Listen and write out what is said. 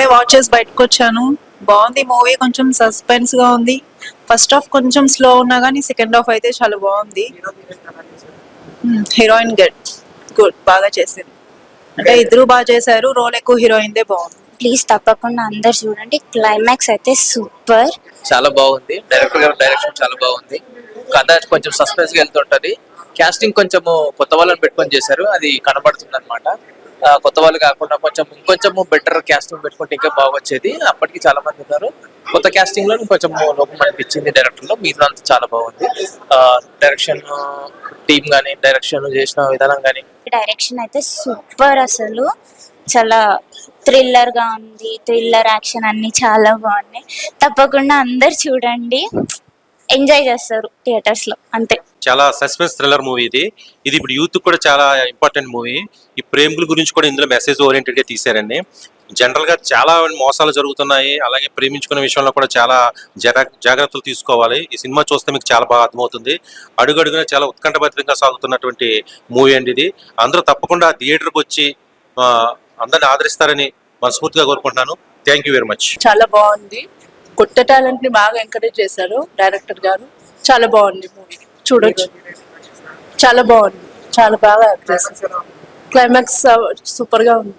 ఇప్పుడే వాచ్ చేసి బయటకు వచ్చాను. బాగుంది మూవీ, కొంచెం సస్పెన్స్ గా ఉంది. ఫస్ట్ హాఫ్ కొంచెం స్లో ఉన్నా కానీ సెకండ్ హాఫ్ అయితే చాలా బాగుంది. హీరోయిన్ గుడ్ బాగా చేసింది. అంటే ఇద్దరు బాగా చేశారు, రోల్ ఎక్కువ హీరోయిన్ దే బాగుంది. ప్లీజ్ తప్పకుండా అందరు చూడండి. క్లైమాక్స్ అయితే సూపర్, చాలా బాగుంది. డైరెక్టర్ గారి డైరెక్షన్ చాలా బాగుంది. కథ కొంచెం సస్పెన్స్ గా వెళ్తుంటది. కాస్టింగ్ కొంచెము కొత్త వాళ్ళని పెట్టుకొని చేశారు, అది కనబడుతుంది అనమాట. కొత్త వాళ్ళు కాకుండా ఇంకొంచెం బెటర్ కాస్టింగ్ పెట్టుకుంటే ఇంకా బాగొచ్చేది. అప్పటికి చాలా మంది ఉన్నారు. కొత్త కాస్టింగ్ లో కొంచెం లోపం అనిపించింది డైరెక్టర్ లో. మీతో అంతా చాలా బాగుంది. డైరెక్షన్ టీమ్ గానీ, డైరెక్షన్ చేసిన విధానం గానీ, డైరెక్షన్ అయితే సూపర్. అసలు చాలా థ్రిల్లర్ గా ఉంది. థ్రిల్లర్ యాక్షన్ అన్ని చాలా బాగున్నాయి. తప్పకుండా అందరు చూడండి, ఎంజాయ్ చేస్తారు థియేటర్స్ లో. అంతే. చాలా సస్పెన్స్ థ్రిల్లర్ మూవీ ఇది. ఇప్పుడు యూత్ కూడా చాలా ఇంపార్టెంట్ మూవీ. ఈ ప్రేమికుల గురించి కూడా ఇందులో మెసేజ్ ఓరియంటెడ్ గా తీశారండి. జనరల్ గా చాలా మోసాలు జరుగుతున్నాయి, అలాగే ప్రేమించుకునే విషయంలో కూడా చాలా జాగ్రత్తలు తీసుకోవాలి. ఈ సినిమా చూస్తే మీకు చాలా బాగా అర్థమవుతుంది. అడుగడుగునా చాలా ఉత్కంఠభరితంగా సాగుతున్నటువంటి మూవీ అండి ఇది. అందరూ తప్పకుండా థియేటర్కి వచ్చి అందరిని ఆదరిస్తారని మనస్ఫూర్తిగా కోరుకుంటున్నాను. Thank you very much. చాలా బాగుంది. కొత్త టాలెంట్ ని బాగా ఎంకరేజ్ చేశారు డైరెక్టర్ గారు. చాలా బాగుంది మూవీ, చూడొచ్చు. చాలా బాగుంది, చాలా బాగా యాక్ట్ చేశారు. క్లైమాక్స్ సూపర్ గా ఉంది.